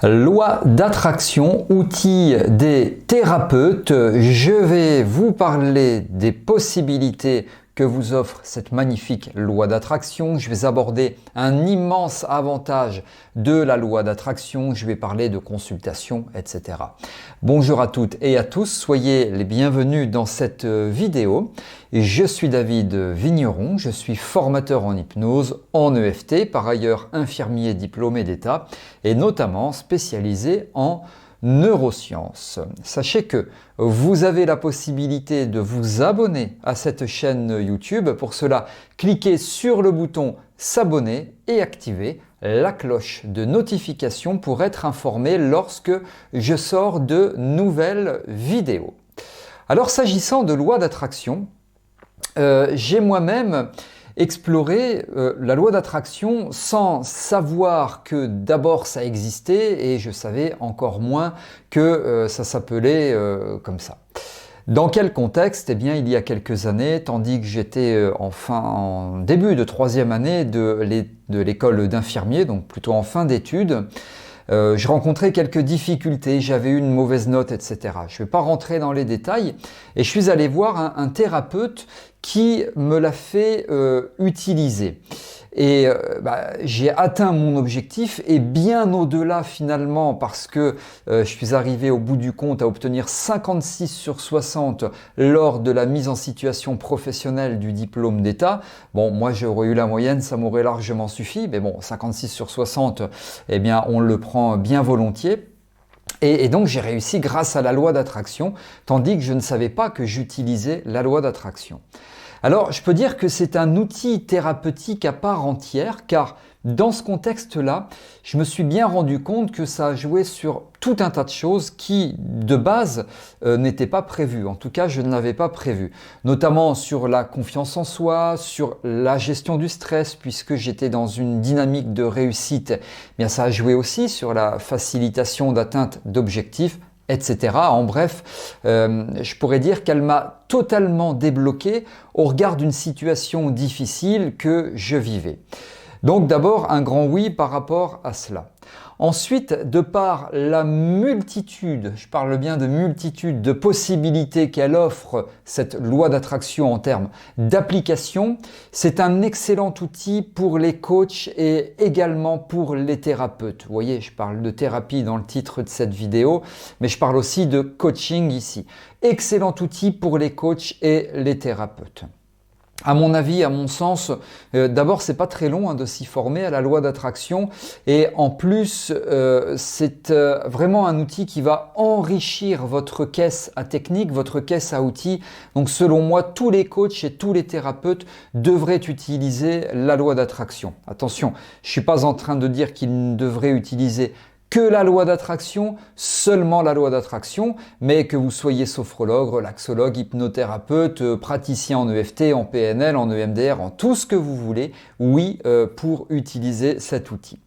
Loi d'attraction, outil des thérapeutes. Je vais vous parler des possibilités que vous offre cette magnifique loi d'attraction. Je vais aborder un immense avantage de la loi d'attraction. Je vais parler de consultation, etc. Bonjour à toutes et à tous. Soyez les bienvenus dans cette vidéo. Je suis David Vigneron. Je suis formateur en hypnose, en EFT, par ailleurs infirmier diplômé d'État et notamment spécialisé en neurosciences. Sachez que vous avez la possibilité de vous abonner à cette chaîne YouTube. Pour cela, cliquez sur le bouton s'abonner et activez la cloche de notification pour être informé lorsque je sors de nouvelles vidéos. Alors, s'agissant de loi d'attraction, j'ai moi-même explorer la loi d'attraction sans savoir que d'abord ça existait et je savais encore moins que ça s'appelait comme ça. Dans quel contexte? Eh bien, il y a quelques années, tandis que j'étais en début de troisième année de l'école d'infirmier, donc plutôt en fin d'études, je rencontrais quelques difficultés, j'avais eu une mauvaise note, etc. Je ne vais pas rentrer dans les détails et je suis allé voir un thérapeute qui me l'a fait utiliser. Et j'ai atteint mon objectif et bien au-delà finalement parce que je suis arrivé au bout du compte à obtenir 56 sur 60 lors de la mise en situation professionnelle du diplôme d'État. Bon, moi j'aurais eu la moyenne, ça m'aurait largement suffi, mais bon, 56 sur 60, eh bien on le prend bien volontiers. Et donc j'ai réussi grâce à la loi d'attraction, tandis que je ne savais pas que j'utilisais la loi d'attraction. Alors, je peux dire que c'est un outil thérapeutique à part entière, car dans ce contexte-là, je me suis bien rendu compte que ça a joué sur tout un tas de choses qui, de base, n'étaient pas prévues. En tout cas, je ne l'avais pas prévu. Notamment sur la confiance en soi, sur la gestion du stress, puisque j'étais dans une dynamique de réussite. Bien, ça a joué aussi sur la facilitation d'atteinte d'objectifs, etc. En bref, je pourrais dire qu'elle m'a totalement débloqué au regard d'une situation difficile que je vivais. Donc d'abord, un grand oui par rapport à cela. Ensuite, de par la multitude, je parle bien de multitude de possibilités qu'elle offre, cette loi d'attraction en termes d'application, c'est un excellent outil pour les coachs et également pour les thérapeutes. Vous voyez, je parle de thérapie dans le titre de cette vidéo, mais je parle aussi de coaching ici. Excellent outil pour les coachs et les thérapeutes. À mon avis, à mon sens, d'abord c'est pas très long de s'y former à la loi d'attraction et en plus c'est vraiment un outil qui va enrichir votre caisse à technique, votre caisse à outils. Donc selon moi, tous les coachs et tous les thérapeutes devraient utiliser la loi d'attraction. Attention, je suis pas en train de dire qu'ils devraient utiliser que la loi d'attraction, seulement la loi d'attraction, mais que vous soyez sophrologue, relaxologue, hypnothérapeute, praticien en EFT, en PNL, en EMDR, en tout ce que vous voulez, oui, pour utiliser cet outil.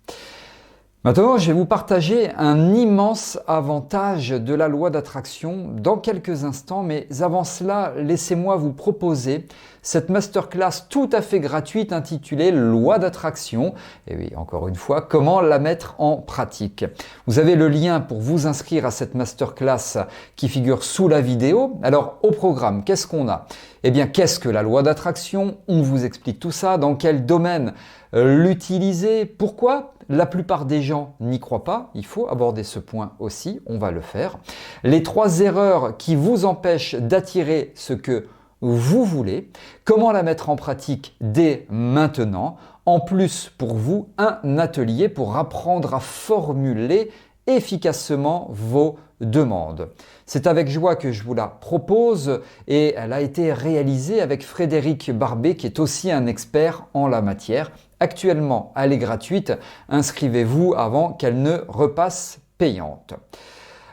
Maintenant, je vais vous partager un immense avantage de la loi d'attraction dans quelques instants, mais avant cela, laissez-moi vous proposer cette masterclass tout à fait gratuite intitulée Loi d'attraction. Et oui, encore une fois, comment la mettre en pratique. Vous avez le lien pour vous inscrire à cette masterclass qui figure sous la vidéo. Alors, au programme, qu'est-ce qu'on a? Eh bien, qu'est-ce que la loi d'attraction? On vous explique tout ça. Dans quel domaine l'utiliser? Pourquoi? La plupart des gens n'y croient pas. Il faut aborder ce point aussi. On va le faire. Les 3 erreurs qui vous empêchent d'attirer ce que vous voulez. Comment la mettre en pratique dès maintenant? En plus, pour vous, un atelier pour apprendre à formuler efficacement vos demandes. C'est avec joie que je vous la propose et elle a été réalisée avec Frédéric Barbet qui est aussi un expert en la matière. Actuellement, elle est gratuite. Inscrivez-vous avant qu'elle ne repasse payante.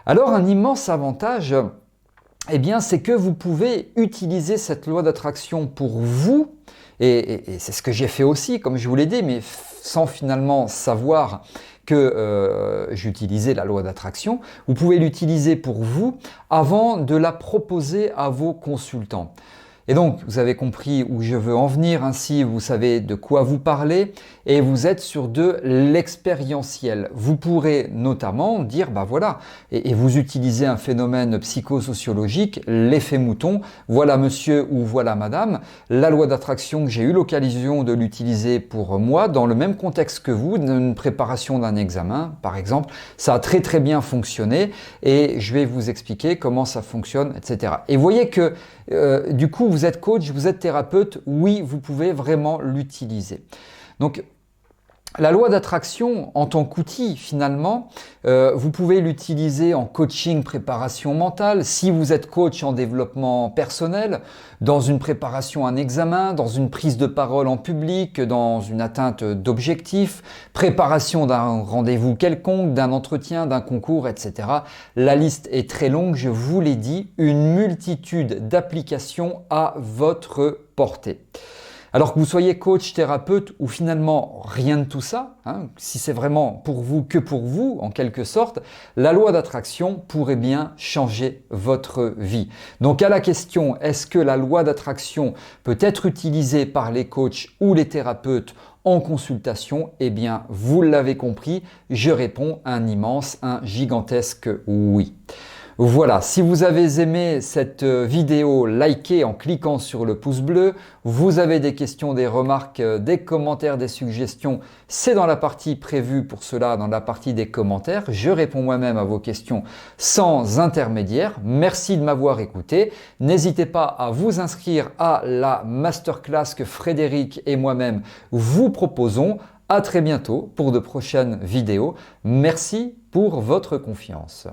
Alors, un immense avantage, eh bien, c'est que vous pouvez utiliser cette loi d'attraction pour vous. Et c'est ce que j'ai fait aussi, comme je vous l'ai dit, mais sans finalement savoir que j'utilisais la loi d'attraction. Vous pouvez l'utiliser pour vous avant de la proposer à vos consultants. Et donc, vous avez compris où je veux en venir, ainsi vous savez de quoi vous parlez et vous êtes sur de l'expérientiel. Vous pourrez notamment dire, bah voilà, et vous utilisez un phénomène psychosociologique, l'effet mouton. Voilà monsieur ou voilà madame, la loi d'attraction que j'ai eu l'occasion de l'utiliser pour moi dans le même contexte que vous, d'une préparation d'un examen par exemple. Ça a très très bien fonctionné et je vais vous expliquer comment ça fonctionne, etc. Et vous voyez que du coup, vous êtes coach, vous êtes thérapeute, oui, vous pouvez vraiment l'utiliser. Donc, la loi d'attraction en tant qu'outil, finalement, vous pouvez l'utiliser en coaching, préparation mentale, si vous êtes coach en développement personnel, dans une préparation à un examen, dans une prise de parole en public, dans une atteinte d'objectifs, préparation d'un rendez-vous quelconque, d'un entretien, d'un concours, etc. La liste est très longue, je vous l'ai dit, une multitude d'applications à votre portée. Alors que vous soyez coach, thérapeute ou finalement rien de tout ça, si c'est vraiment pour vous que pour vous en quelque sorte, la loi d'attraction pourrait bien changer votre vie. Donc à la question, est-ce que la loi d'attraction peut être utilisée par les coachs ou les thérapeutes en consultation? Eh bien, vous l'avez compris, je réponds un immense, un gigantesque oui. Voilà, si vous avez aimé cette vidéo, likez en cliquant sur le pouce bleu. Vous avez des questions, des remarques, des commentaires, des suggestions, c'est dans la partie prévue pour cela, dans la partie des commentaires. Je réponds moi-même à vos questions sans intermédiaire. Merci de m'avoir écouté. N'hésitez pas à vous inscrire à la masterclass que Frédéric et moi-même vous proposons. À très bientôt pour de prochaines vidéos. Merci pour votre confiance.